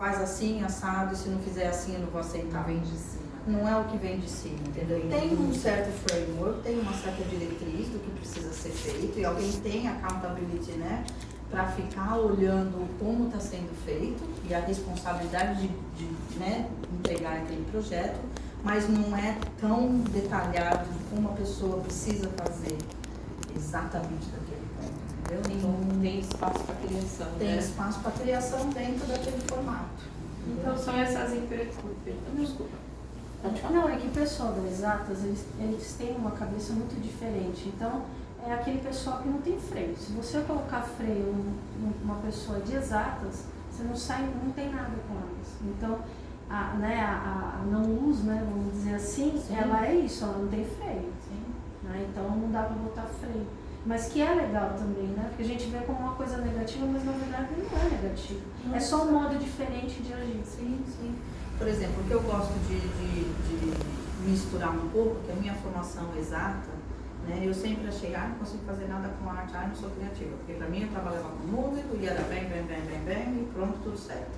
faz assim, assado, e se não fizer assim eu não vou aceitar. Vem de cima. Não é o que vem de cima, entendeu? Tem um certo framework, tem uma certa diretriz do que precisa ser feito e alguém tem accountability, né? Para ficar olhando como está sendo feito e a responsabilidade de né, entregar aquele projeto, mas não é tão detalhado de como a pessoa precisa fazer exatamente daquele ponto, entendeu? Então tem espaço para criação, Tem né? espaço para criação dentro daquele formato. Então são essas empresas. Desculpa. Não, é que o pessoal das exatas, eles têm uma cabeça muito diferente. Então, é aquele pessoal que não tem freio. Se você colocar freio numa pessoa de exatas, você não sai, não tem nada com elas. Então, a não luz, né, vamos dizer assim, Sim. ela é isso, ela não tem freio. Sim. Né? Então, não dá para botar freio. Mas que é legal também, né? Porque a gente vê como uma coisa negativa, mas na verdade não é negativo. É só um modo diferente de agir. Sim, sim. Por exemplo, o que eu gosto de misturar um pouco, que a minha formação exata, né, eu sempre achei, não consigo fazer nada com arte, não sou criativa, porque para mim eu trabalhava com número e era bem, e pronto, tudo certo.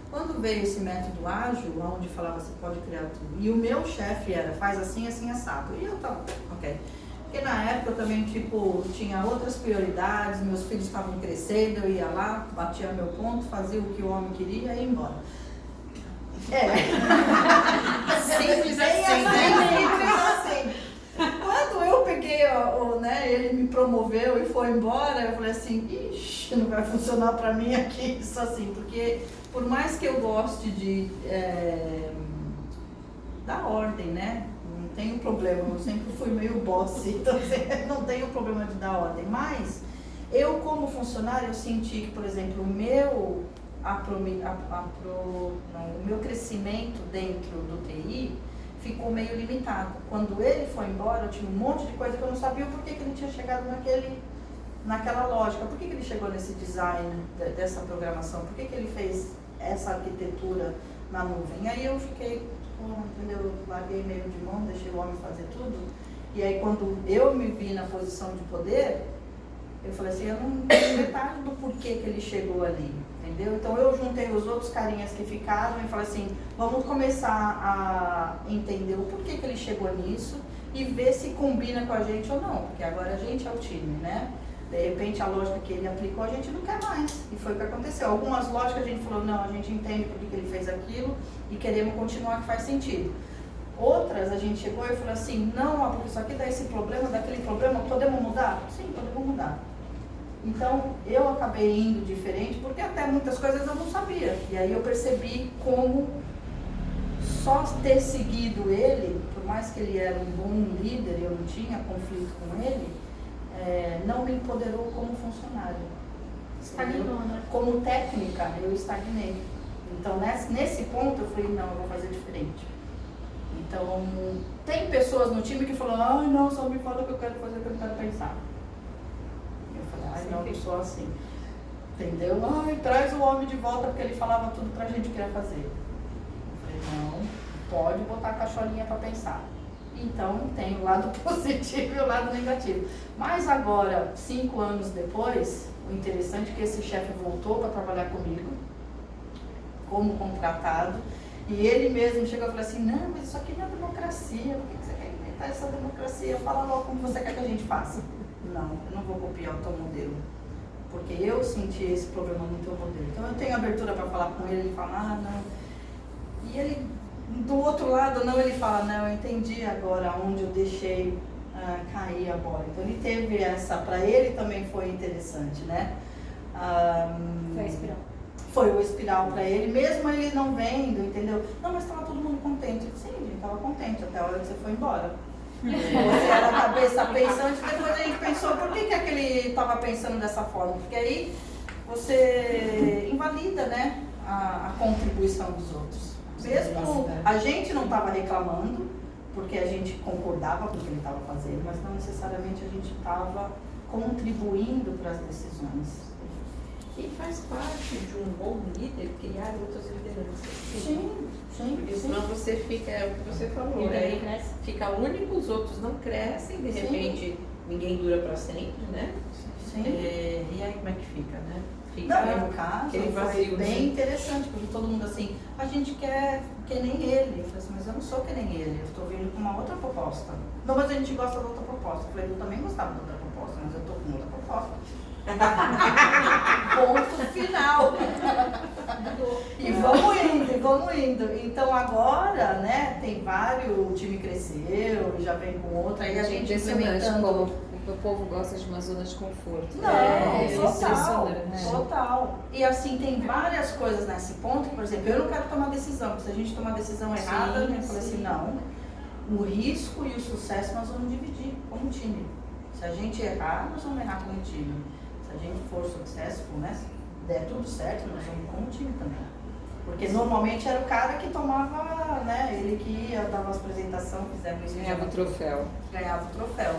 Quando veio esse método ágil, onde falava você pode criar tudo, e o meu chefe era, faz assim, assim, assado, e eu tava, ok. Porque na época eu também, tinha outras prioridades, meus filhos estavam crescendo, eu ia lá, batia meu ponto, fazia o que o homem queria e ia embora. Simples assim, Simples assim. Quando eu peguei, né, ele me promoveu e foi embora, eu falei assim, ixi, não vai funcionar pra mim aqui isso assim, porque por mais que eu goste de dar ordem, né, não tenho problema, eu sempre fui meio boss, então assim, não tenho problema de dar ordem, mas eu como funcionário, eu senti que, por exemplo, o meu crescimento dentro do TI ficou meio limitado. Quando ele foi embora, eu tinha um monte de coisa que eu não sabia por que ele tinha chegado naquela lógica, por que ele chegou nesse design dessa programação, por que ele fez essa arquitetura na nuvem. Aí eu fiquei, entendeu? Eu larguei meio de mão, deixei o homem fazer tudo. E aí quando eu me vi na posição de poder, eu falei assim, eu não tenho metade do porquê que ele chegou ali, entendeu? Então eu juntei os outros carinhas que ficaram e falei assim, vamos começar a entender o porquê que ele chegou nisso e ver se combina com a gente ou não, porque agora a gente é o time, né? De repente a lógica que ele aplicou a gente não quer mais, e foi o que aconteceu. Algumas lógicas a gente falou, não, a gente entende por que ele fez aquilo e queremos continuar, que faz sentido. Outras a gente chegou e falou assim, não, porque isso aqui dá esse problema, daquele problema, podemos mudar? Sim, podemos mudar. Então, eu acabei indo diferente, porque até muitas coisas eu não sabia. E aí eu percebi como só ter seguido ele, por mais que ele era um bom líder e eu não tinha conflito com ele, não me empoderou como funcionário. Estagnou, né? Como técnica, eu estagnei. Então, nesse ponto, eu falei, não, eu vou fazer diferente. Então, tem pessoas no time que falam, não, só me fala o que eu quero fazer, o que eu quero pensar. Não, eu sou assim, entendeu? Traz o homem de volta porque ele falava tudo pra gente que ia fazer. Eu falei, não, pode botar a cacholinha pra pensar. Então tem o lado positivo e o lado negativo. Mas agora, 5 anos depois, o interessante é que esse chefe voltou para trabalhar comigo, como contratado, e ele mesmo chegou e falou assim, não, mas isso aqui não é democracia, por que você quer inventar essa democracia? Fala logo como você quer que a gente faça. Não, eu não vou copiar o teu modelo, porque eu senti esse problema no teu modelo. Então eu tenho abertura para falar com ele, ele fala, não. E ele, do outro lado, não, ele fala, não, eu entendi agora onde eu deixei cair a bola. Então ele teve essa, para ele também foi interessante, né? Foi a espiral. Foi o espiral para ele, mesmo ele não vendo, entendeu? Não, mas estava todo mundo contente. Sim, a gente estava contente até a hora que você foi embora. Você era a cabeça pensante, depois a gente pensou, por que aquele estava pensando dessa forma? Porque aí você invalida, né, a contribuição dos outros. Mesmo a gente não estava reclamando, porque a gente concordava com o que ele estava fazendo, mas não necessariamente a gente estava contribuindo para as decisões. E faz parte de um bom líder criar outras lideranças. Sim, sim. Porque senão você fica, é o que você falou, Ninguém né? cresce. Fica único, os outros não crescem, de repente ninguém dura para sempre, né? Sim. E aí como é que fica, né? Fica Não, no caso, aquele foi vazio, bem né? interessante, porque todo mundo assim, a gente quer que nem ele. Eu falei assim, mas eu não sou que nem ele, eu estou vindo com uma outra proposta. Não, mas a gente gosta da outra proposta. Eu falei, eu também gostava da outra proposta, mas eu estou com outra proposta. Ponto final. E vamos indo. Então agora, né, tem vários, o time cresceu, já vem com outra, aí a gente impressionante implementando. como o povo gosta de uma zona de conforto. Não, total, impressionante. total. E assim, tem várias coisas nesse ponto, que, por exemplo, eu não quero tomar decisão, porque se a gente tomar decisão errada, a gente fala assim, não, o risco e o sucesso nós vamos dividir como time. Se a gente errar, nós vamos errar como time. Se a gente for successful, né, se der tudo certo, nós vamos como time também. Porque normalmente era o cara que tomava, né, ele que ia, dava as apresentações, fizemos isso. Ganhava o troféu. Ganhava o troféu.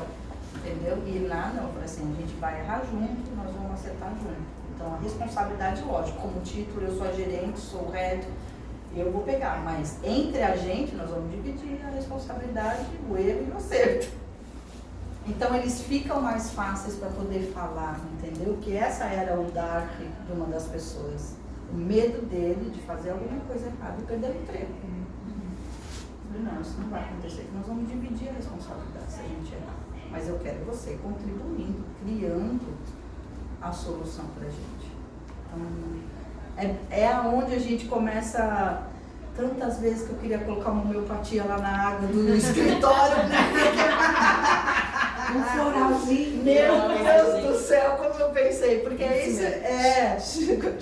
Entendeu? E lá não, eu falei assim, a gente vai errar junto, nós vamos acertar junto. Então a responsabilidade, lógico, como título, eu sou a gerente, sou o head, eu vou pegar, mas entre a gente nós vamos dividir a responsabilidade, o erro e o acerto. Então eles ficam mais fáceis para poder falar, entendeu? Que essa era o dark de uma das pessoas. O medo dele de fazer alguma coisa errada e perder o emprego. Eu falei, não, isso não vai acontecer, que nós vamos dividir a responsabilidade se a gente errar. Mas eu quero você contribuindo, criando a solução para a gente. Então, é aonde a gente começa, tantas vezes que eu queria colocar uma homeopatia lá na água do escritório, né? Um floralzinho. Meu Deus do céu, como eu pensei, porque é isso,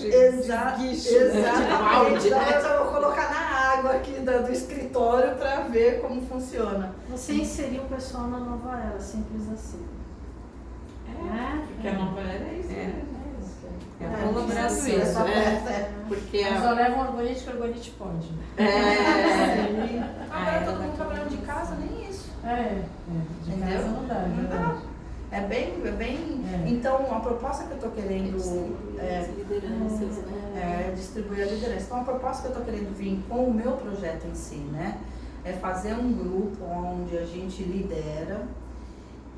exatamente. Então, eu vou colocar na água aqui do escritório para ver como funciona. Você inseriu o pessoal na nova era, simples assim. Porque a nova era isso, né? É a colaboração, essa né? peça, Porque Mas só leva um algoritmo que o algoritmo pode. Agora todo mundo trabalhando de casa, nem isso. De Entendeu? casa não dá, é Não verdade. dá. É bem. Então, a proposta que eu estou querendo Lideranças, né? é distribuir a liderança. Então, a proposta que eu estou querendo vir com o meu projeto em si, né? É fazer um grupo onde a gente lidera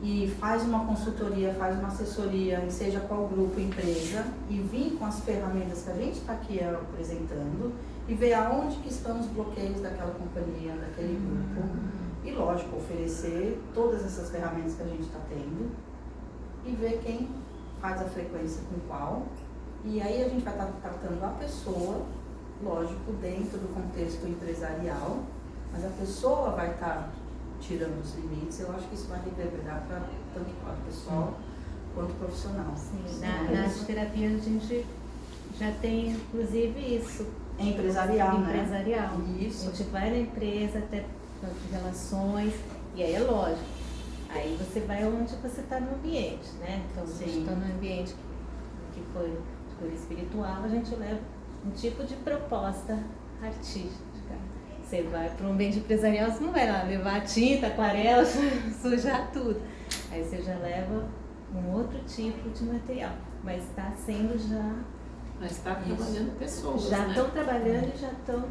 e faz uma consultoria, faz uma assessoria, seja qual grupo, empresa, e vir com as ferramentas que a gente está aqui apresentando e ver aonde que estão os bloqueios daquela companhia, daquele grupo. E, lógico, oferecer todas essas ferramentas que a gente está tendo e ver quem faz a frequência com qual. E aí a gente vai estar tratando a pessoa, lógico, dentro do contexto empresarial, mas a pessoa vai estar tirando os limites. Eu acho que isso vai reverberar para tanto o lado pessoal quanto profissional. Sim, nas terapias a gente já tem inclusive isso. É empresarial, Empresarial. né? Isso. A gente vai na empresa, até de relações, e aí é lógico. Aí você vai onde você está no ambiente, né? Então, se a gente está no ambiente que foi de cura espiritual, a gente leva um tipo de proposta artística. Você vai para um ambiente empresarial, você não vai lá levar tinta, aquarela, sujar tudo. Aí você já leva um outro tipo de material, mas está sendo já... Mas está trabalhando pessoas, Já né? estão trabalhando e já estão...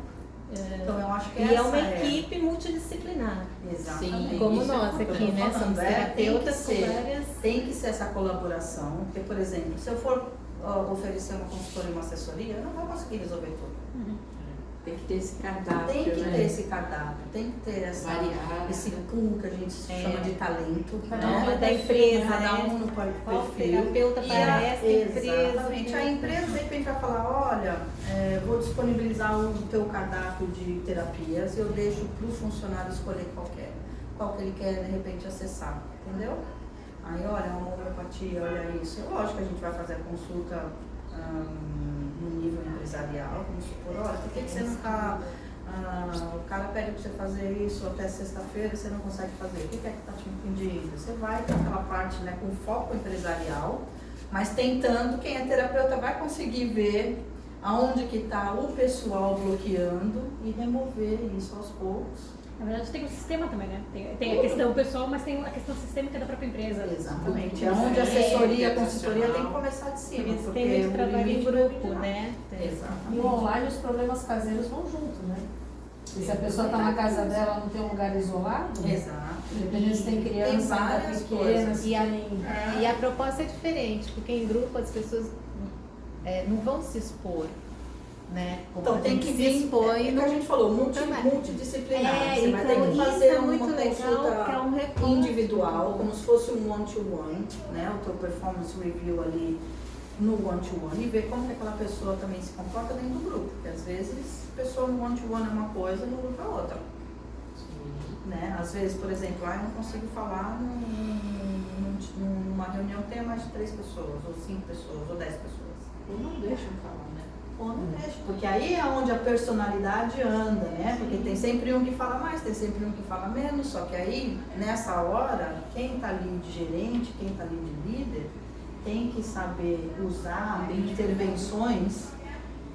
Então, eu acho que E é essa uma equipe multidisciplinar. Exatamente. Sim, Como isso é nós o que eu aqui, tô né? falando, Somos tem que terapeutas com ser. várias... Tem que ser essa colaboração, porque, por exemplo, se eu for oferecer uma consultoria e uma assessoria, eu não vou conseguir resolver tudo. Tem que ter esse cardápio, Tem que né? ter esse cardápio, tem que ter Variar, esse pool que a gente chama de talento. Cada né? um da empresa, Cada né? um no Qual perfil. terapeuta E para essa empresa? Exatamente. A empresa, de repente, vai falar, olha, vou disponibilizar o teu cardápio de terapias, eu deixo para o funcionário escolher qual que ele quer, de repente, acessar, entendeu? Aí, olha, uma homeopatia, olha isso. Lógico que a gente vai fazer a consulta no nível empresarial, vamos supor, olha, por que você não está... o cara pede para você fazer isso até sexta-feira, você não consegue fazer. O que é que está te impedindo? Você vai para aquela parte, né, com foco empresarial, mas tentando, quem é terapeuta vai conseguir ver aonde que está o pessoal bloqueando e remover isso aos poucos. Na verdade, tem um sistema também, né? Tem a questão pessoal, mas tem a questão sistêmica da própria empresa. Exatamente. É onde a assessoria, a consultoria tem que começar de cima. Eles porque têm de o trabalho em limite grupo, vai né? E Exatamente. o online, os problemas caseiros vão junto, né? E se a pessoa está na casa dela, não tem um lugar isolado, Exato. dependendo se tem criança, ainda várias pequena, coisas. se tem... E a proposta é diferente, porque em grupo as pessoas não vão se expor, né? Como Então a tem gente que se vir, expõe é que no a gente falou, trabalho. multidisciplinar. Você vai ter então que isso fazer é muito uma legal, consulta que é um recurso. individual, como se fosse um one-to-one, né? O teu performance review ali no one-to-one e ver como que aquela pessoa também se comporta dentro do grupo. Porque às vezes a pessoa no one-to-one é uma coisa, no grupo é outra. Né? Às vezes, por exemplo, eu não consigo falar numa reunião que tenha mais de 3 pessoas, ou 5 pessoas, ou 10 pessoas. Ou não deixam falar, né? Ou não deixa, porque aí é onde a personalidade anda, né? Porque tem sempre um que fala mais, tem sempre um que fala menos, só que aí, nessa hora, quem está ali de gerente, quem está ali de líder, tem que saber usar intervenções,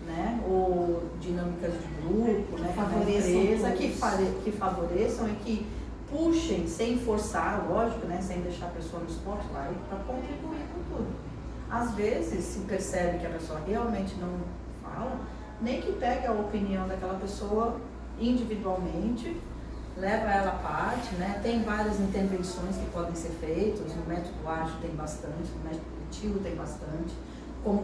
né? Ou dinâmicas de grupo, né? Na empresa, que favoreçam e que puxem, sem forçar, lógico, né? Sem deixar a pessoa no spotlight, para contribuir com tudo. Às vezes, se percebe que a pessoa realmente não fala, nem que pegue a opinião daquela pessoa individualmente, leva ela à parte, né? Tem várias intervenções que podem ser feitas, no método ágil tem bastante, no método coletivo tem bastante. Como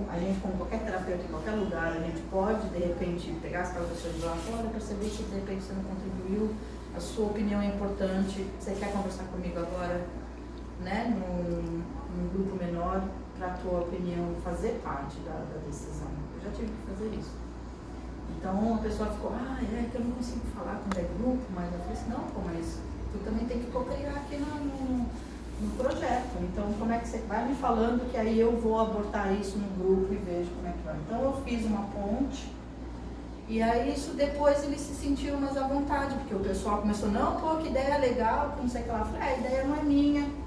qualquer terapeuta em qualquer lugar, a gente pode, de repente, pegar aquela pessoa de lá fora, perceber que de repente você não contribuiu, a sua opinião é importante, você quer conversar comigo agora, né? Num grupo menor, para a tua opinião fazer parte da decisão. Eu já tive que fazer isso. Então a pessoa ficou, é que eu não consigo falar quando é grupo, mas eu falei assim, não, pô, mas tu também tem que co-criar aqui no projeto. Então como é que você vai me falando que aí eu vou abordar isso no grupo e vejo como é que vai. Então eu fiz uma ponte e aí isso depois ele se sentiu mais à vontade, porque o pessoal começou, não, pô, que ideia legal, não sei o que lá. Eu falei, a ideia não é minha.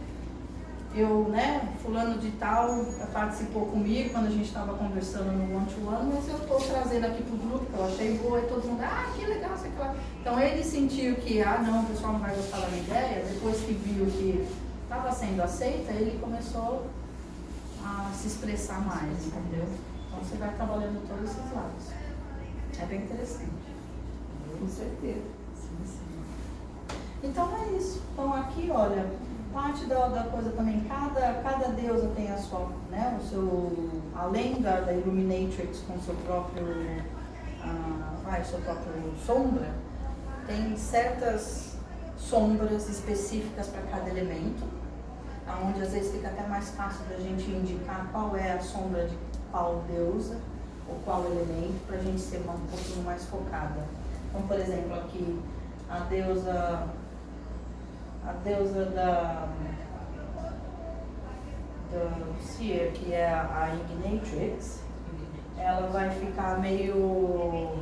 Eu, né, fulano de tal participou comigo quando a gente estava conversando no one-to-one, mas eu estou trazendo aqui para o grupo, que eu achei boa, e todo mundo, que legal, sei lá. Então ele sentiu que, não, o pessoal não vai gostar da minha ideia, depois que viu que estava sendo aceita, ele começou a se expressar mais, entendeu? Então você vai trabalhando todos esses lados. É bem interessante. Com certeza. Então é isso. Então aqui, olha, parte da coisa também, cada deusa tem a sua, né, o seu, além da Illuminatrix com seu próprio, seu próprio sombra, tem certas sombras específicas para cada elemento, onde às vezes fica até mais fácil da gente indicar qual é a sombra de qual deusa ou qual elemento, para a gente ser um pouquinho mais focada. Então, por exemplo, aqui, a deusa da Seer, que é a Ignitrix, ela vai ficar meio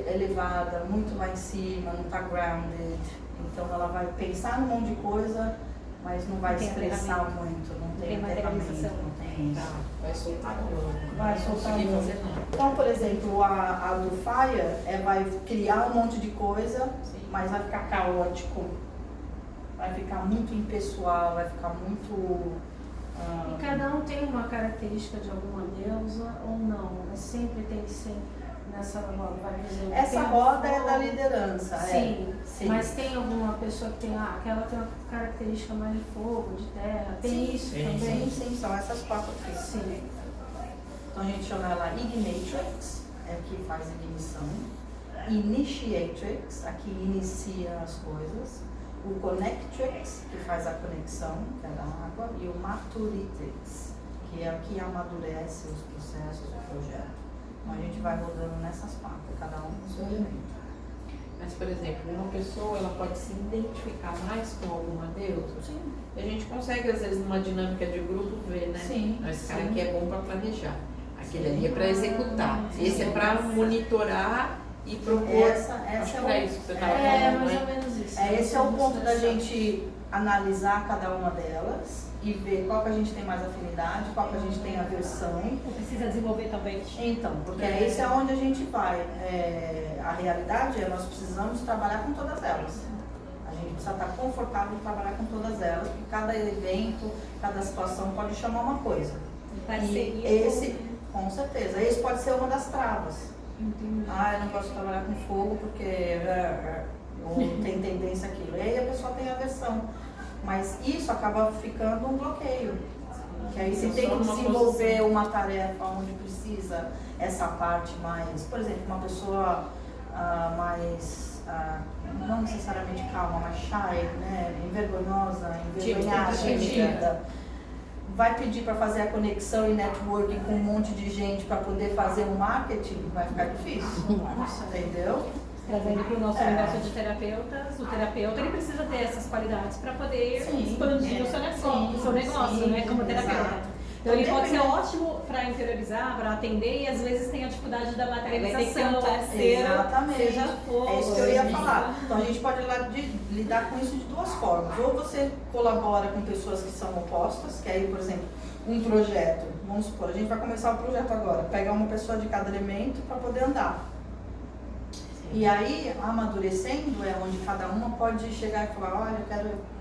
elevada, muito lá em cima, não está grounded, então ela vai pensar num monte de coisa, mas não vai expressar muito, não tem aterramento, não tem isso. Vai soltar agora. Vai soltar muito. Então, por exemplo, a do Fire vai criar um monte de coisa, mas vai ficar caótico. Vai ficar muito impessoal, vai ficar muito... E cada um tem uma característica de alguma deusa ou não? Mas sempre tem que ser nessa roda, vai dizer... Essa roda é da liderança, sim, sim. Mas tem alguma pessoa que tem, aquela tem uma característica mais de fogo, de terra, tem sim, isso sim, também? Sim, são essas 4 aqui. Sim. Então a gente chama ela Ignitrix, que faz ignição. Initiatrix, aqui inicia as coisas. O Connectrix, que faz a conexão, que é da água, e o Maturitrix, que é o que amadurece os processos do projeto. Então a gente vai rodando nessas 4, cada um com seu elemento. Mas, por exemplo, uma pessoa ela pode se identificar mais com alguma deusa? Sim. A gente consegue, às vezes, numa dinâmica de grupo, ver, né? Sim. Esse cara aqui é bom para planejar, aquele ali é para executar, esse é para monitorar e propor. Acho que era isso que você estava falando, mais né? ou menos isso. Esse é o ponto da gente analisar cada uma delas e ver qual que a gente tem mais afinidade, qual que a gente tem aversão. Precisa desenvolver também. Então, porque esse é onde a gente vai. A realidade é nós precisamos trabalhar com todas elas. A gente precisa estar confortável em trabalhar com todas elas, porque cada evento, cada situação pode chamar uma coisa. E esse, com certeza, esse pode ser uma das travas. Eu não posso trabalhar com fogo porque ou tem tendência àquilo. E aí a pessoa tem aversão. Mas isso acaba ficando um bloqueio. Que aí você Só tem que uma desenvolver uma tarefa onde precisa essa parte mais, por exemplo, uma pessoa mais, não necessariamente calma, mas shy, né? Envergonhosa, envergonhada, tímida. Vai pedir para fazer a conexão e networking com um monte de gente para poder fazer um marketing, vai ficar difícil, entendeu? Trazendo para o nosso negócio de terapeutas, o terapeuta ele precisa ter essas qualidades para poder expandir o seu negócio, né, como terapeuta. Exato. Então ele pode ser ótimo para interiorizar, para atender e às vezes tem a dificuldade da materialização, Exatamente. seja fogo. É isso que eu ia falar. Então a gente pode lidar com isso de duas formas. Ou você colabora com pessoas que são opostas, que aí, por exemplo, um projeto, vamos supor, a gente vai começar o projeto agora, pegar uma pessoa de cada elemento para poder andar. E aí, amadurecendo, é onde cada uma pode chegar e falar, olha, eu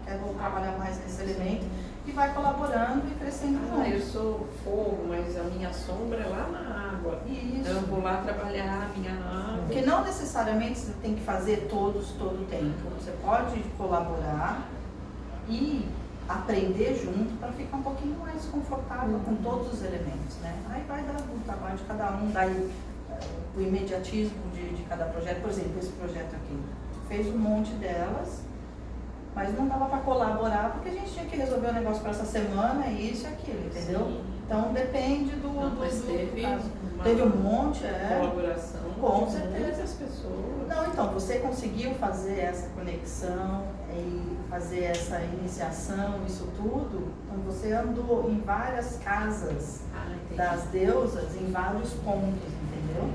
quero trabalhar mais nesse elemento, e vai colaborando e crescendo junto. Eu sou fogo, mas a minha sombra é lá na água. Isso. Então eu vou lá trabalhar a minha água. Porque não necessariamente você tem que fazer todos todo o tempo. Você pode colaborar e aprender junto para ficar um pouquinho mais confortável com todos os elementos, né? Aí vai dar o trabalho de cada um, daí o imediatismo de cada projeto. Por exemplo, esse projeto aqui, fez um monte delas, mas não dava para colaborar porque a gente tinha que resolver o negócio para essa semana, isso e aquilo, entendeu? Sim. Então depende do Mas teve caso. uma Teve um monte, colaboração com certeza. muitas pessoas. Não, então, você conseguiu fazer essa conexão e fazer essa iniciação, isso tudo, então você andou em várias casas das deusas, em vários pontos, entendeu?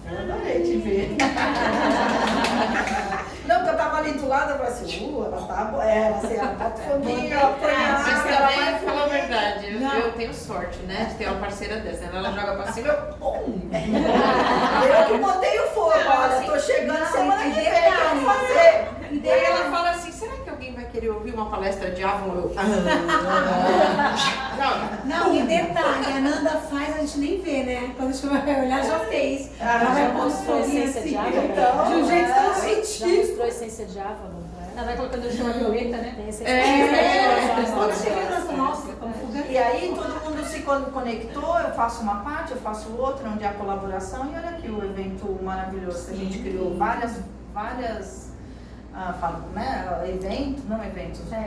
Eu adorei te ver. Não, porque eu tava ali do lado, eu falei assim, ela tá boa, ela bota foguinho, ela põe a Mas água, ela vai também, fala a fluir. verdade, eu tenho sorte, né, de ter uma parceira dessa. Ela joga pra cima, eu pum! Eu que botei o fogo, olha, tô chegando semana que vem, eu vou fazer. E daí ela fala assim, será que alguém vai querer ouvir uma palestra de Avon? Eu, Não, e detalhe, a Nanda faz, a gente nem vê, né? Quando a gente vai olhar, já fez. Ela vai pôr os foguinhos assim, Então, de um jeito que ela Já sentiu. mostrou a essência de Avalon pra ela? Ela vai colocando o chama violeta, né? Tem essa Quando chega nessa, nossa, como foguete. E aí todo mundo se conectou, eu faço uma parte, eu faço outra, onde há colaboração, e olha aqui o evento maravilhoso que a gente criou, várias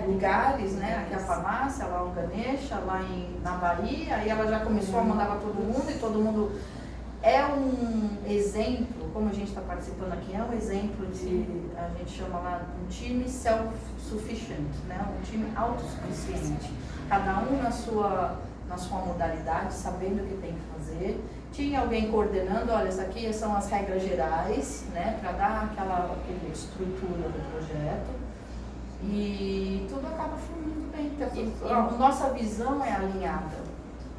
lugares, né? Aqui a farmácia, lá o Ganesha, lá na Bahia, aí ela já começou a mandar para todo mundo, e todo mundo é um exemplo, como a gente está participando aqui, é um exemplo de, a gente chama lá um time self-sufficient, né? Um time autossuficiente, cada um na sua modalidade, sabendo o que tem que fazer. Tinha alguém coordenando, olha, isso aqui são as regras gerais, né, para dar aquela estrutura do projeto, e tudo acaba fluindo bem. A nossa visão é alinhada.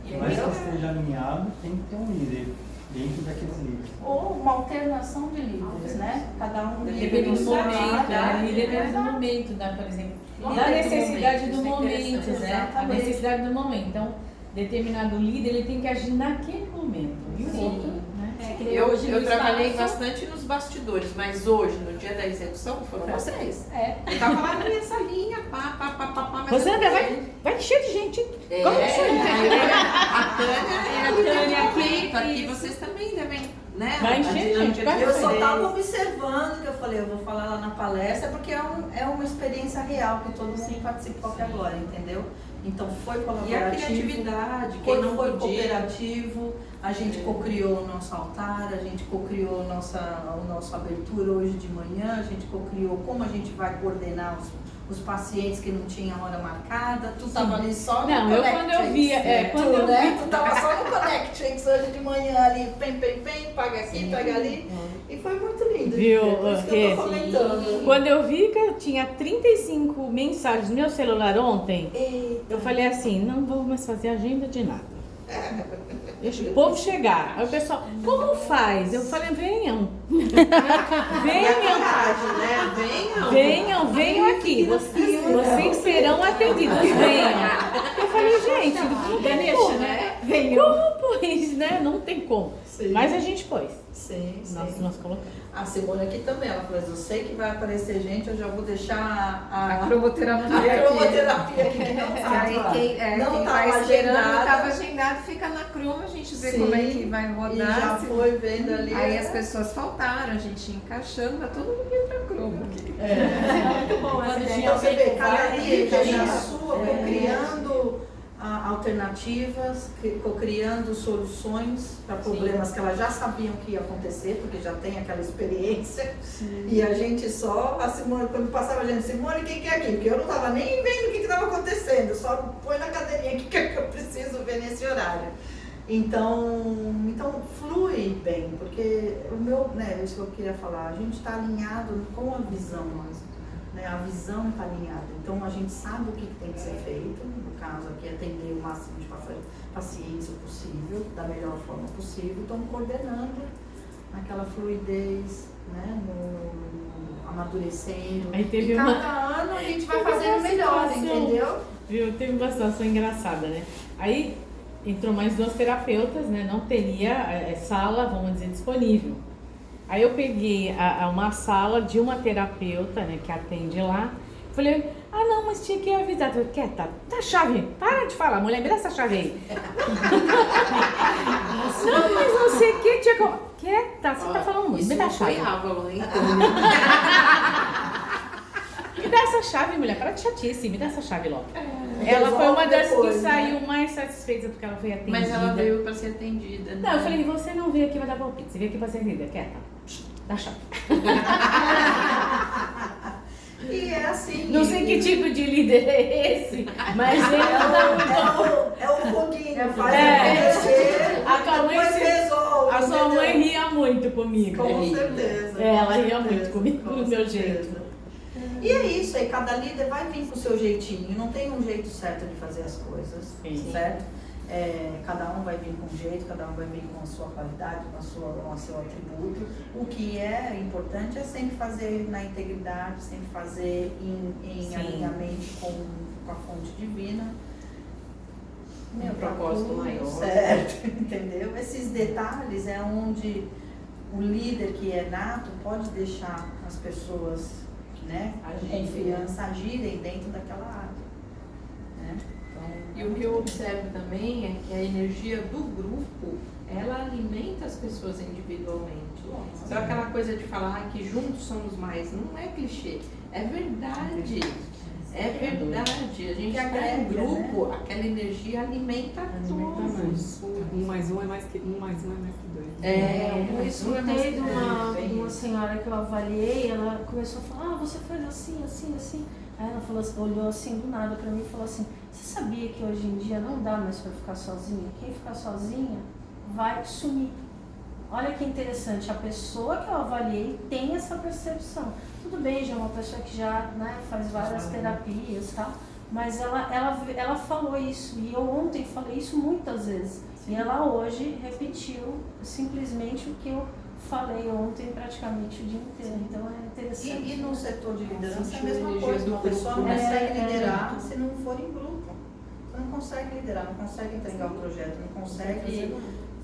Por mais que esteja alinhado, tem que ter um líder dentro daqueles líderes. Ou uma alternação de líderes, né? Cada um Depende do momento, né? E depende do Exato. momento, né? Por exemplo, Depende da do necessidade momento, do isso é momento, interessante. né? A Exatamente. necessidade do momento. Então, determinado líder, ele tem que agir naquele momento. E o outro, né? É, que nem hoje no Eu trabalhei espaço. bastante nos bastidores, mas hoje, no dia da execução, foram vocês. É. Eu tava lá na minha salinha, pá, mas Rosângela, eu- vai encher de gente. É, Como que foi? a Tânia aqui, aqui vocês também devem, né? Vai encher, A dinâmica gente, vai de Eu só vocês. estava observando, que eu falei, eu vou falar lá na palestra, porque é uma experiência real que todo mundo participou até agora, entendeu? Então foi E a colaborativo, criatividade, quem não foi podia. cooperativo, a gente cocriou o nosso altar, a gente cocriou a nossa abertura hoje de manhã, a gente cocriou como a gente vai coordenar os pacientes que não tinham hora marcada, tu estava ali só no Não, quando eu via, quando eu vi, tu tava só no Connectrix hoje de manhã ali, pem, paga aqui, pega ali, e foi muito lindo. Viu, Por isso que eu tô comentando. Quando eu vi que eu tinha 35 mensagens no meu celular ontem, Eita. eu falei assim, não vou mais fazer agenda de nada. Deixa o povo chegar. Aí o pessoal, como faz? Eu falei, venham. Venham aqui. Vocês serão atendidos. Venham. Eu falei, gente, não tem como, né? Como, pois, né? Não tem como. Sim. Mas a gente pôs. Sim, Nós colocamos. A Simone aqui também, ela falou, eu sei que vai aparecer gente, eu já vou deixar A cromoterapia aqui que não Aí estava. quem Não vai estava esperando, agendada. estava agendado, fica na croma, a gente vê Sim. como é que vai rodar. E já se- foi vendo ali. Aí as pessoas faltaram, a gente ia encaixando, mas todo mundo ia pra croma. Muito bom essa ideia. Então você vê, cada Vai, líder já. na sua, criando alternativas, criando soluções para problemas que elas já sabiam que ia acontecer, porque já tem aquela experiência. E a gente só, a Simone, quando passava a gente, Simone, quem que é aqui? Porque eu não estava nem vendo o que estava acontecendo, só põe na cadeirinha o que eu preciso ver nesse horário. Então flui bem, porque o meu, né, isso que eu queria falar, a gente está alinhado com a visão, né, a visão está alinhada, então a gente sabe o que tem que ser feito, no caso aqui atender o máximo de paciência possível, da melhor forma possível, estão coordenando aquela fluidez, né, no amadurecendo, Aí teve e cada uma- ano a gente vai Teve fazendo uma melhor, situação. entendeu? Viu? Teve uma situação engraçada, né? Aí entrou mais 2 terapeutas, né? Não teria sala, vamos dizer, disponível. Aí eu peguei uma sala de uma terapeuta, né, que atende lá. Falei, não, mas tinha que avisar. Eu falei, quieta, tá a chave, para de falar, mulher, me dá essa chave aí. Não, mas não sei o que, tinha que... Quieta, você tá falando muito, Isso me dá a não foi chave. Avalon, hein? Me dá essa chave, mulher, para de chatice, me dá essa chave logo. Ela foi uma das Depois, que né? saiu mais satisfeita porque ela foi atendida. Mas ela veio pra ser atendida. né? Não, eu falei, você não veio aqui pra dar palpite, você veio aqui pra ser atendida, quieta, dá a chave. E é assim. Não sei que tipo de líder é esse, mas ele não dá muito. É o foguinho, faz É. acontecer, A tua mãe depois se- resolve. A sua entendeu? mãe ria muito comigo. Com certeza. É, ela com ria certeza, muito comigo, com do meu certeza. jeito. E é isso aí, cada líder vai vir com o seu jeitinho, não tem um jeito certo de fazer as coisas, Sim. certo? Cada um vai vir com um jeito, cada um vai vir com a sua qualidade, com o seu atributo. O que é importante é sempre fazer na integridade, sempre fazer em Sim. alinhamento com a fonte divina. Um propósito tudo maior. certo, entendeu? Esses detalhes é onde o líder que é nato pode deixar as pessoas, né, com Agirem. confiança agirem dentro daquela área. Né? E o que eu observo também é que a energia do grupo, ela alimenta as pessoas individualmente. Então aquela coisa de falar que juntos somos mais, não é clichê, é verdade. É verdade. A gente Que está agrega, em grupo, aquela energia alimenta todos. 1 mais 1 é mais que 2. Isso é Eu mais escutei de uma bem senhora que eu avaliei, ela começou a falar, você faz assim, assim, assim. Aí ela falou, olhou assim do nada pra mim e falou assim, você sabia que hoje em dia não dá mais pra ficar sozinha? Quem ficar sozinha vai sumir. Olha que interessante, a pessoa que eu avaliei tem essa percepção. Tudo bem, já é uma pessoa que já, né, faz várias terapias e tal, mas ela falou isso, e eu ontem falei isso muitas vezes. E ela hoje repetiu simplesmente o que eu falei ontem praticamente o dia inteiro. Então é interessante. E no setor de liderança é a mesma Energia coisa, do uma pessoa não grupo. consegue liderar se não for em grupo. Você não consegue liderar, não consegue entregar o projeto, não consegue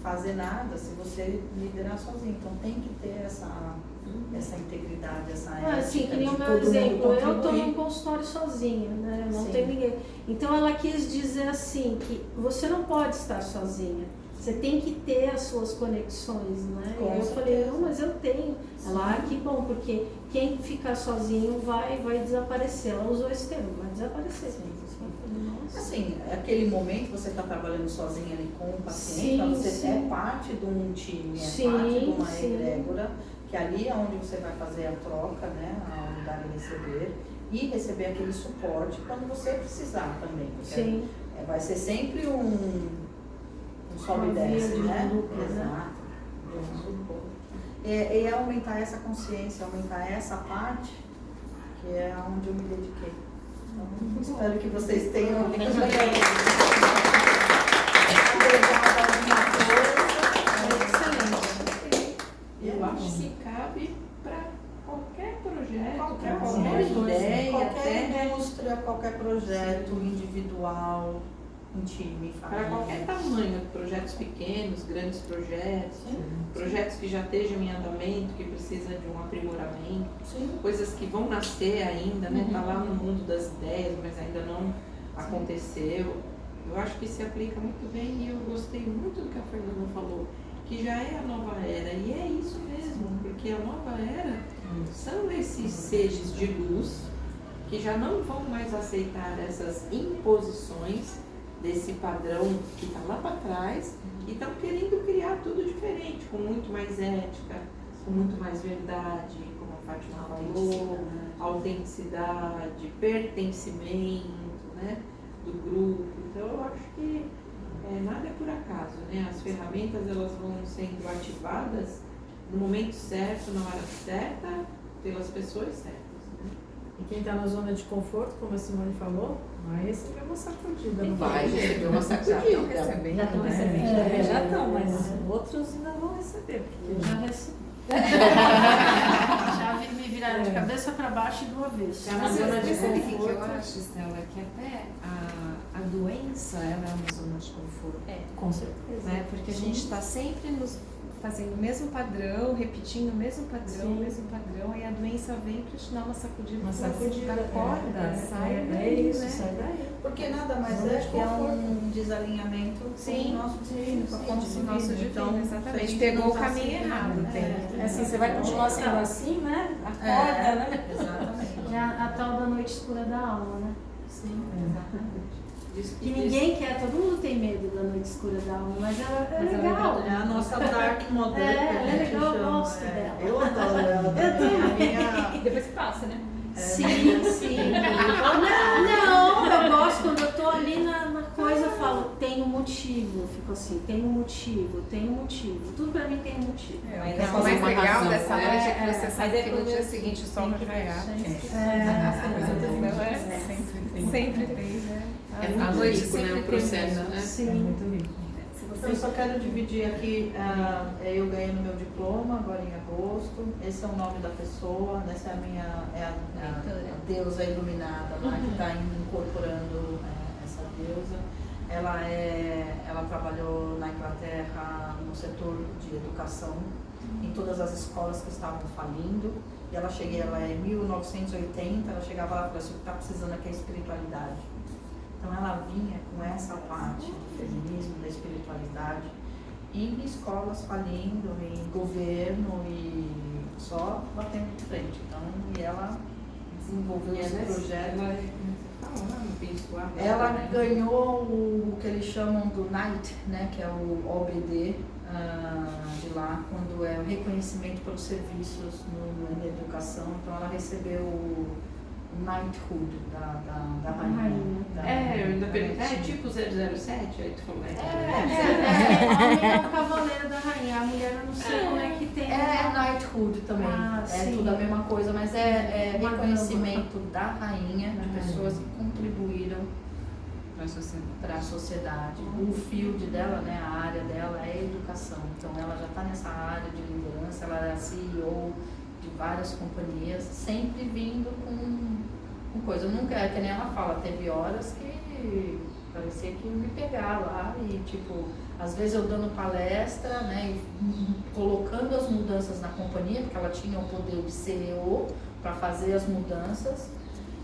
fazer nada se você liderar sozinho. Então tem que ter essa integridade, essa ética. Assim, que nem o de meu todo mundo exemplo, eu estou contribuir. num consultório sozinha, né? Não Sim. tem ninguém. Então ela quis dizer assim, que você não pode estar sozinha. Você tem que ter as suas conexões, né? Com E eu certeza. falei, não, mas eu tenho. Ela, que bom, porque quem ficar sozinho vai desaparecer. Ela usou esse termo, vai desaparecer. Sim, sim. Eu falei, nossa. Assim, aquele momento você está trabalhando sozinha ali com o paciente, Sim, pra você sim. é parte de um time, é Sim, parte de uma sim. egrégora, que ali é onde você vai fazer a troca, né, a dar e receber aquele suporte quando você precisar também. Porque Sim. vai ser sempre um sobe e Uma via desce, de né? dupla, né? Exato. De um suporte. E aumentar essa consciência, aumentar essa parte, que é onde eu me dediquei. Então, espero que vocês tenham agregado alguma coisa. Eu acho que cabe para qualquer projeto, Qualquer qualquer ideia, qualquer até indústria, qualquer projeto individual, em time, Para família. qualquer tamanho, projetos pequenos, grandes projetos, projetos que já estejam em andamento, que precisam de um aprimoramento, Sim. coisas que vão nascer ainda, né? Tá lá no mundo das ideias, mas ainda não aconteceu. Eu acho que se aplica muito bem e eu gostei muito do que a Fernanda falou, que já é a nova era, e é isso mesmo, porque a nova era são esses seres de luz que já não vão mais aceitar essas imposições desse padrão que está lá para trás e estão querendo criar tudo diferente, com muito mais ética, com muito mais verdade, como a Fátima falou, autenticidade, pertencimento, né, do grupo. Então eu acho que nada é por acaso, né? As ferramentas elas vão sendo ativadas no momento certo, na hora certa, pelas pessoas certas, né? E quem está na zona de conforto, como a Simone falou, vai receber uma sacudida. Não Vai receber uma sacudida. Já estão recebendo. Já estão, mas outros ainda vão receber. Porque Eu já recebi. Já me viraram de cabeça para baixo e do avesso. É uma zona de Sabe o que eu conforto. acho, Estela? Que até a doença ela é uma zona de conforto. Com certeza. Né? Porque a gente está sempre nos fazendo o mesmo padrão, repetindo o mesmo padrão, Sim. o mesmo padrão, e a doença vem para te dar uma sacudida. Uma sacudida. Da corda, sai daí, É isso, né? sai daí. Porque nada mais Zona é de que é conforto. um desalinhamento com Sim. o nosso divino, com a fonte Com o nosso divina. divino, Então, exatamente. a gente Pegou não o caminho aceita, errado, né? tem. É assim, você vai continuar sendo assim, né? Acorda, né? Exatamente. É a tal da noite escura da alma, né? Sim, exatamente. Que ninguém quer, todo mundo tem medo da noite escura da alma, mas ela é legal. É a nossa Dark Model. É, que a ela é gente legal, eu chama. gosto dela. Eu adoro ela. E depois passa, né? Sim, sim. Não, eu gosto quando eu tô ali na coisa, eu falo, tem um motivo. Eu fico assim, tem um motivo, tem um motivo. Tudo pra mim tem um motivo. Mas Tem o mais uma legal razão, dessa né? noite é que você É, sabe que no dia seguinte o sol vai raiar. Sempre tem, né? A noite sempre é um processo, né? Sim. Muito rico. Eu só quero dividir aqui, eu ganhei no meu diploma agora em agosto, esse é o nome da pessoa, essa é a minha, a deusa iluminada lá, que está incorporando essa deusa. Ela trabalhou na Inglaterra no setor de educação, em todas as escolas que estavam falindo, e ela é em 1980, ela chegava lá e falava assim, o que está precisando aqui é espiritualidade. Então ela vinha com essa parte do feminismo, da espiritualidade, em escolas falindo, em governo e só batendo de frente. Então, e ela desenvolveu esse projeto. Ela ganhou o que eles chamam do NIGHT, né, que é o OBD de lá, quando é o reconhecimento pelos serviços na educação. Então ela recebeu o Knighthood da rainha. Eu ainda perguntei, tipo 007, aí tu falou, A mulher é o cavaleiro da rainha, a mulher eu não sei como é que tem. É Knighthood também, é sim. tudo a mesma coisa, mas é Uma reconhecimento da rainha, de pessoas que contribuíram Para para a sociedade. O field dela, né, a área dela é educação, então ela já está nessa área de liderança, ela é CEO de várias companhias, sempre vindo com coisa. Eu nunca, é que nem ela fala, teve horas que parecia que ia me pegar lá e tipo, às vezes eu dando palestra, né, e colocando as mudanças na companhia, porque ela tinha o poder de CEO para fazer as mudanças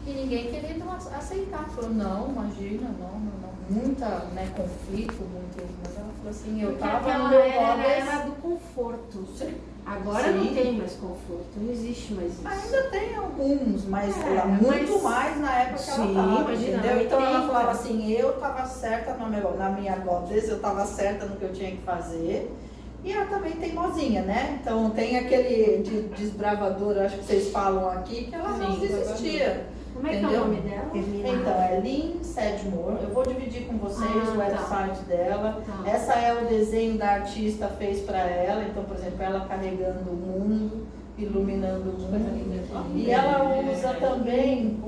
e ninguém queria aceitar. Falou, não, imagina, não. Muita, né, conflito, mas ela falou assim, eu Porque tava aquela no meu era do conforto. Agora Sim. não tem mais conforto, não existe mais isso. Ainda tem alguns, mas muito mas- mais na época que ela Sim, tava, imagina, entendeu? Então ela 80. falava assim, eu tava certa na minha godess, eu tava certa no que eu tinha que fazer. E ela também tem mozinha, né? Então tem aquele desbravador, acho que vocês falam aqui, que ela não desistia. Como é que é o Entendeu? nome dela? Então, é Lynn Sedmore. Eu vou dividir com vocês o tá. website dela. Tá. Essa é o desenho da artista fez para ela. Então, por exemplo, ela carregando o mundo, iluminando o mundo. E ela usa também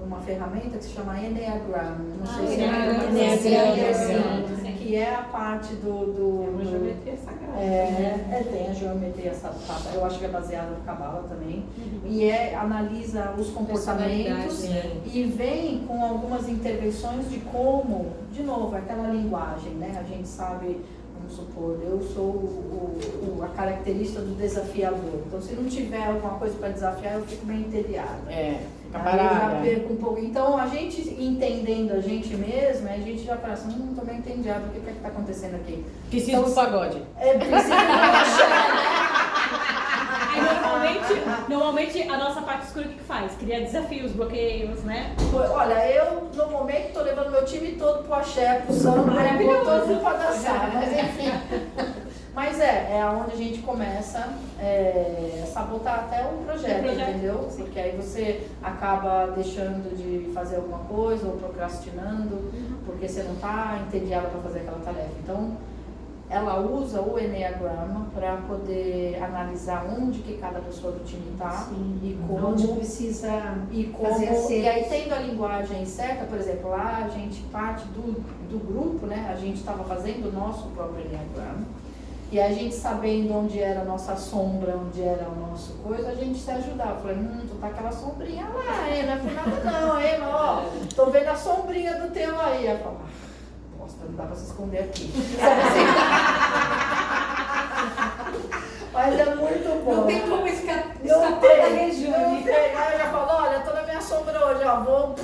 uma ferramenta que se chama Enneagram. Não sei se Enneagram, é sim. que que é a parte do Uma geometria sagrada. tem a geometria sagrada, eu acho que é baseada no Cabala também, e analisa os comportamentos, né? e vem com algumas intervenções de como, de novo, aquela linguagem, né? A gente sabe, vamos supor, eu sou a característica do desafiador, então se não tiver alguma coisa para desafiar, eu fico meio entediada. Fica Aí eu já parada. perco um pouco. Então, a gente entendendo a gente mesma, a gente já fala assim, tô meio entediado, o que é que tá acontecendo aqui? Preciso Então, do pagode. Precisa Aí normalmente a nossa parte escura o que faz? Cria desafios, bloqueios, né? Olha, eu no momento tô levando meu time todo pro axé, pro samba, Maravilhoso. todo mundo pra dançar, mas enfim. Mas é onde a gente começa a sabotar até o projeto, entendeu? Porque aí você acaba deixando de fazer alguma coisa ou procrastinando, porque você não tá entediada para fazer aquela tarefa. Então, ela usa o Enneagrama para poder analisar onde que cada pessoa do time está e como Onde precisa fazer acertos. e aí tendo a linguagem certa, por exemplo, lá a gente parte do grupo, né? A gente estava fazendo o nosso próprio Enneagrama e a gente sabendo onde era a nossa sombra, onde era o nosso coisa, a gente se ajudava. Eu falei, tu tá aquela sombrinha lá, hein? Não é por nada não, hein? Mas, ó, tô vendo a sombrinha do teu aí. Eu falo, não dá pra se esconder aqui. Mas é muito bom. Não tem como escapar Não da tem. região. Aí eu já falo, olha, tô na minha sombra hoje, ó, vou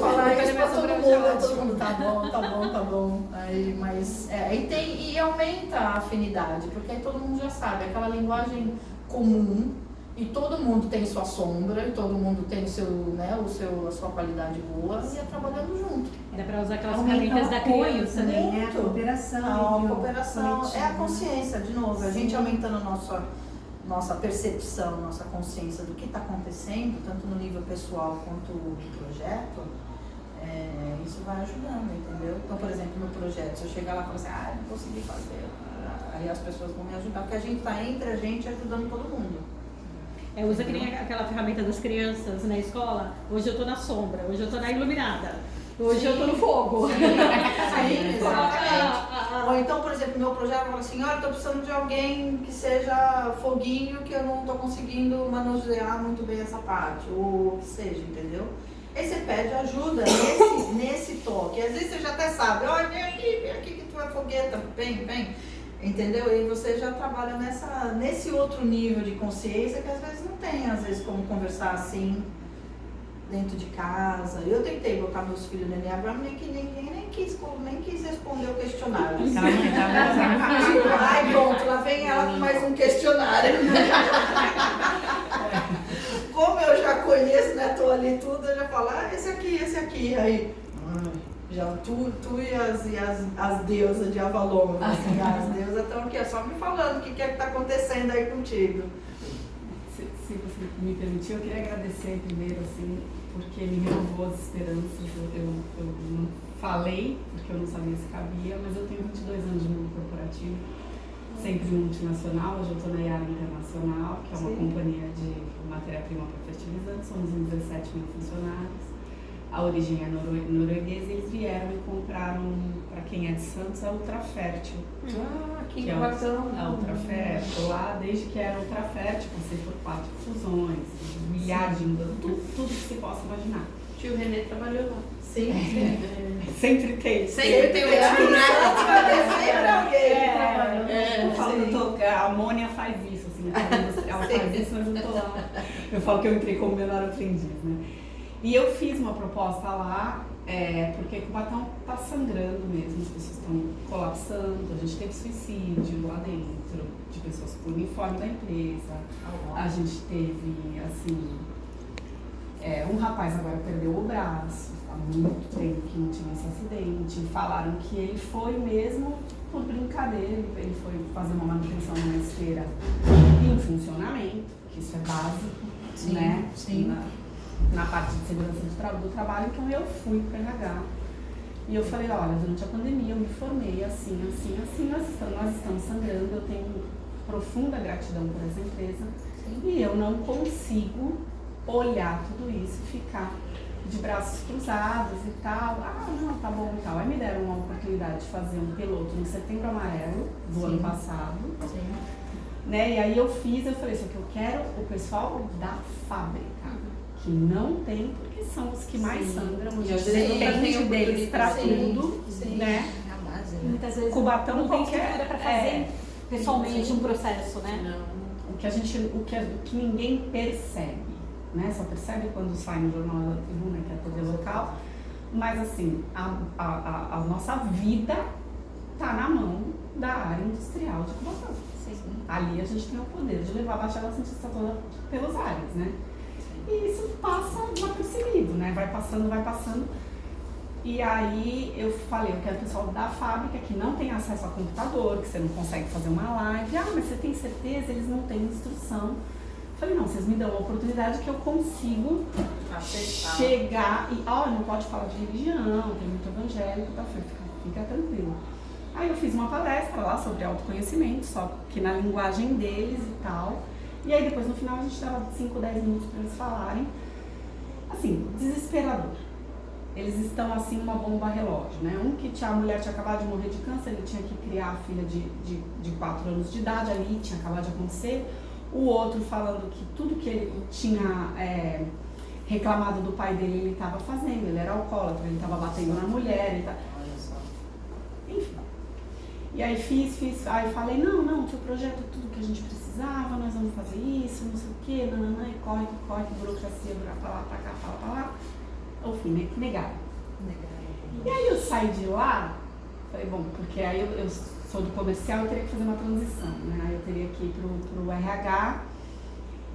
falar isso pra todo mundo. Aí todo mundo, tá bom. Aí, mas, e aumenta a afinidade, porque aí todo mundo já sabe, aquela linguagem comum, e todo mundo tem sua sombra, e todo mundo tem a sua qualidade boa, e é trabalhando junto. Dá pra usar aquelas Aumenta ferramentas o da apoio criança, né? também, né? A cooperação. A cooperação coletivo. é a consciência, de novo, a gente aumentando a nossa percepção, nossa consciência do que está acontecendo, tanto no nível pessoal quanto no projeto, isso vai ajudando, entendeu? Então, por exemplo, no projeto, se eu chegar lá e falar assim, não consegui fazer, aí as pessoas vão me ajudar, porque a gente está entre a gente ajudando todo mundo. Usa que nem aquela ferramenta das crianças na escola. Hoje eu tô na sombra, hoje eu tô na iluminada, hoje eu tô no fogo. Sim, exatamente. Ou então, por exemplo, meu projeto fala assim, olha, eu tô precisando de alguém que seja foguinho, que eu não tô conseguindo manusear muito bem essa parte, ou o que seja, entendeu? Aí você pede ajuda nesse toque. Às vezes você já até sabe, olha, vem aqui que tu é fogueta, vem. Entendeu? E você já trabalha nesse outro nível de consciência que às vezes não tem, às vezes, como conversar assim dentro de casa. Eu tentei botar meus filhos no Enneagrama, ninguém nem quis responder o questionário. Ai, pronto, lá vem ela com mais um questionário. Como eu já conheço, né? Tô ali tudo, eu já falo, esse aqui. Aí, já tu e as deusas de Avalon, assim, as deusas estão aqui, só me falando o que é que tá acontecendo aí contigo. Se você me permitir, eu queria agradecer primeiro, assim, porque me renovou as esperanças. Eu não falei, porque eu não sabia se cabia, mas eu tenho 22 anos de mundo corporativo, sempre multinacional. Hoje eu estou na Yara Internacional, que é uma companhia de matéria-prima para fertilizantes, somos em 17 mil funcionários. A origem é norueguesa, eles vieram e compraram, para quem é de Santos, a Ultrafértil. Que é bacana. A Ultrafértil, lá desde que era Ultrafértil, passei por 4 fusões, milhares de mudanças, tudo que se possa imaginar. Tio Renê trabalhou lá. Sim. Sempre tem. Sempre tem Eu falo, a Amônia faz isso, assim, ela faz isso, mas eu tô lá. Eu falo que eu entrei como menor aprendiz, né? E eu fiz uma proposta lá, porque Cubatão está sangrando mesmo, as pessoas estão colapsando, a gente teve suicídio lá dentro, de pessoas com uniforme da empresa, a gente teve, assim, um rapaz agora perdeu o braço, há muito tempo que não tinha esse acidente, falaram que ele foi mesmo por brincadeira, ele foi fazer uma manutenção numa esteira em funcionamento, que isso é básico, né? Sim. Na parte de segurança do trabalho, então eu fui para RH e eu falei, olha, durante a pandemia eu me formei assim, nós estamos sangrando, eu tenho profunda gratidão por essa empresa e eu não consigo olhar tudo isso e ficar de braços cruzados e tal. Ah, não, tá bom e tal. Aí me deram uma oportunidade de fazer um piloto no Setembro Amarelo do ano passado. Sim. Né? E aí eu falei, só que eu quero o pessoal da fábrica, que não tem, porque são os que mais sangram, a gente depende deles pra tudo, né? Muitas vezes Cubatão não tem qualquer- estrutura para fazer pessoalmente um processo, né? O que ninguém percebe, né? Só percebe quando sai no Jornal da Tribuna, que é a TV local, mas assim, a nossa vida tá na mão da área industrial de Cubatão. Ali a gente tem o poder de levar a Baixada Santista toda pelos ares, né? E isso passa desapercebido, né? Vai passando. E aí eu falei, eu quero o pessoal da fábrica que não tem acesso a computador, que você não consegue fazer uma live. Ah, mas você tem certeza? Eles não têm instrução. Eu falei, não, vocês me dão uma oportunidade que eu consigo chegar e, não pode falar de religião, tem muito evangélico, tá? Fica tranquilo. Aí eu fiz uma palestra lá sobre autoconhecimento, só que na linguagem deles e tal. E aí depois no final a gente dava 5, 10 minutos para eles falarem. Assim, desesperador. Eles estão assim uma bomba relógio, né? A mulher tinha acabado de morrer de câncer, ele tinha que criar a filha de 4 anos de idade, ali tinha acabado de acontecer. O outro falando que tudo que ele tinha reclamado do pai dele, ele estava fazendo, ele era alcoólatra, ele estava batendo na mulher, enfim. E aí aí falei, não, seu projeto é tudo que a gente precisava, nós vamos fazer isso, não sei o quê, nananã, e corre, burocracia, pra lá, pra cá, pra lá. Ao fim, negaram. E aí eu saí de lá, falei, bom, porque aí eu sou do comercial, eu teria que fazer uma transição, né? Aí eu teria que ir pro RH.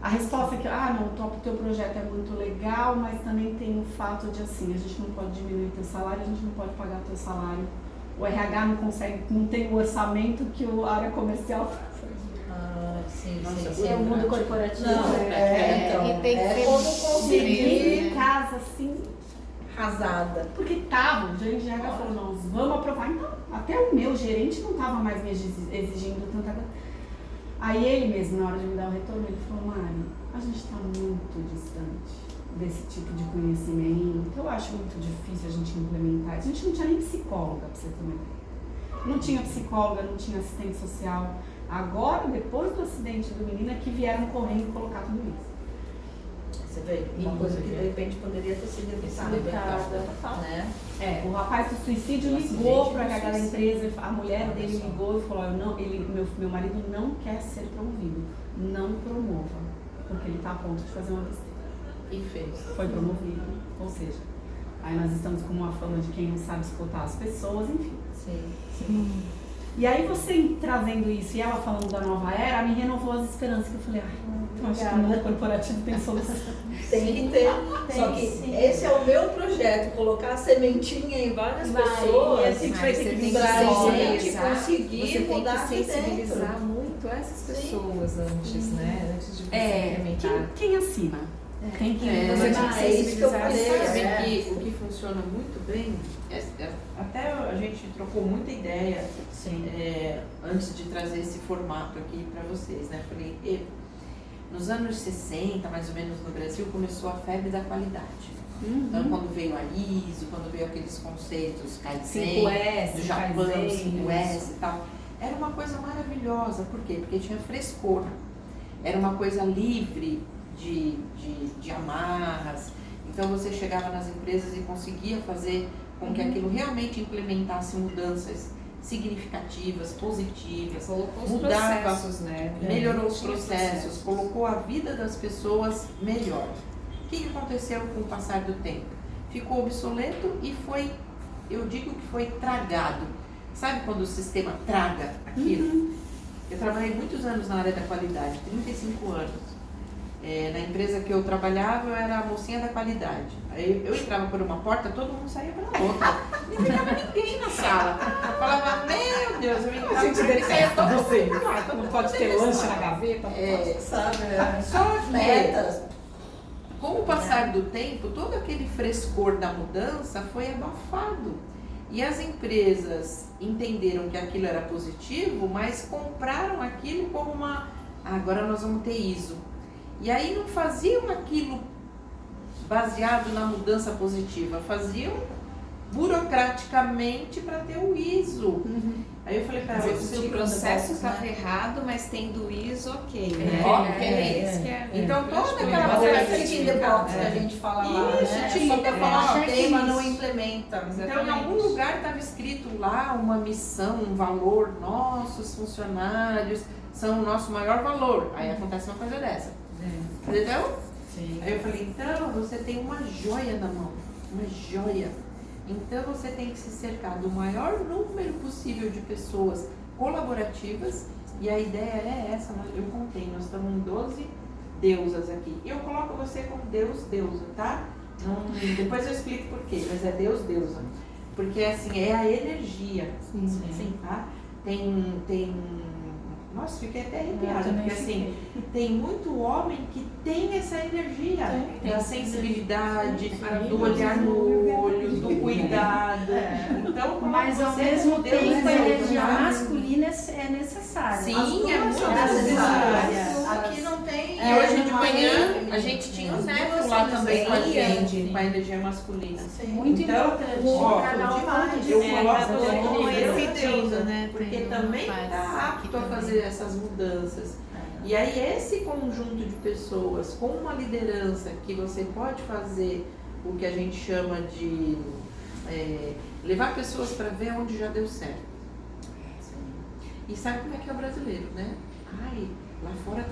A resposta é que, o teu projeto é muito legal, mas também tem o fato de, assim, a gente não pode diminuir o teu salário, a gente não pode pagar o teu salário. O RH não tem o orçamento que a área comercial Sim. É o mundo corporativo. E tem que como conseguir casa assim arrasada. Porque o gerente de RH falou, nós vamos aprovar. Então, até o meu gerente não estava mais me exigindo tanta coisa. Aí ele mesmo, na hora de me dar o retorno, ele falou, Mari, a gente está muito distante desse tipo de conhecimento. Eu acho muito difícil a gente implementar. A gente não tinha nem psicóloga, pra você ter uma ideia. Não tinha psicóloga, não tinha assistente social. Agora, depois do acidente do menino, é que vieram correndo colocar tudo isso. Você vê, uma coisa que de repente poderia ter sido evitada, né? O rapaz do suicídio ligou para a RH da empresa, a mulher dele ligou e falou, meu marido não quer ser promovido, não promova, porque ele está a ponto de fazer uma besteira. E fez. Foi promovido, ou seja, aí nós estamos com uma fama de quem não sabe escutar as pessoas, enfim. Sim. E aí você trazendo isso e ela falando da nova era, me renovou as esperanças, que eu falei, eu acho que o mundo corporativo tem solução. Tem que ter. Só que esse é o meu projeto, colocar a sementinha em várias pessoas. E a gente vai ter que conseguir mudar você tem que sensibilizar muito essas pessoas antes, né? Antes de você implementar. Quem assina? Tem que sensibilizar. O que funciona muito bem, até a gente trocou muita ideia antes de trazer esse formato aqui para vocês, né? Falei, nos anos 60, mais ou menos no Brasil, começou a febre da qualidade. Então, quando veio a ISO, quando veio aqueles conceitos Kaizen, 5S, do Japão, Kaizen, 5S e tal, era uma coisa maravilhosa. Por quê? Porque tinha frescor. Era uma coisa livre de amarras. Então você chegava nas empresas e conseguia fazer com que aquilo realmente implementasse mudanças significativas, positivas, Colocou os mudava, processos, né? melhorou os processos, colocou a vida das pessoas melhor. O que aconteceu com o passar do tempo? Ficou obsoleto e foi, eu digo que foi tragado. Sabe quando o sistema traga aquilo? Eu trabalhei muitos anos na área da qualidade, 35 anos. Na empresa que eu trabalhava, eu era a mocinha da qualidade. Aí eu entrava por uma porta, todo mundo saía pela outra. Não ficava ninguém na sala. Eu falava, meu Deus, eu entrava por você. Não pode ter lanche na gaveta. Só metas. Com o passar do tempo, todo aquele frescor da mudança foi abafado. E as empresas entenderam que aquilo era positivo, mas compraram aquilo como agora nós vamos ter ISO. E aí não faziam aquilo baseado na mudança positiva, faziam burocraticamente para ter o ISO. Aí eu falei para ela, Se o processo estava errado, mas tendo ISO, ok, né? Então toda aquela Mas in the box que a gente fala lá, Isso, né? tinha Só pra falar, ó, tem, mas não checklist. implementa. Então, em algum lugar estava escrito lá uma missão, um valor. Nossos funcionários são o nosso maior valor. Aí acontece uma coisa dessa. Entendeu? Sim. Aí eu falei, então você tem uma joia na mão. Uma joia. Então você tem que se cercar do maior número possível de pessoas colaborativas. E a ideia é essa, eu contei, nós estamos em 12 deusas aqui. Eu coloco você como Deus, deusa, tá? Depois eu explico por quê, mas é Deus, deusa. Porque assim, é a energia. Sim. Tá? Nossa, fiquei até arrepiada, porque assim, tem muito homem que tem essa energia da sensibilidade, do olhar no olho, do cuidado. Então, Mas ao mesmo tempo a energia masculina é necessária. Sim, As duas é muito são necessária. necessárias. Aqui não tem. E hoje de uma manhã feminina. a gente tinha o As neto duas lá são também com a necessárias. gente, com a energia masculina. Muito Então, importante. ó, Para dar um ponto de eu vista. coloco cada você um como tem Deus, esse sentido, deusa, né? porque Tem também uma está fase apto a aqui fazer essas mudanças. E aí esse conjunto de pessoas com uma liderança que você pode fazer o que a gente chama de levar pessoas para ver onde já deu certo. E sabe como é que é o brasileiro, né? Ai, lá fora tá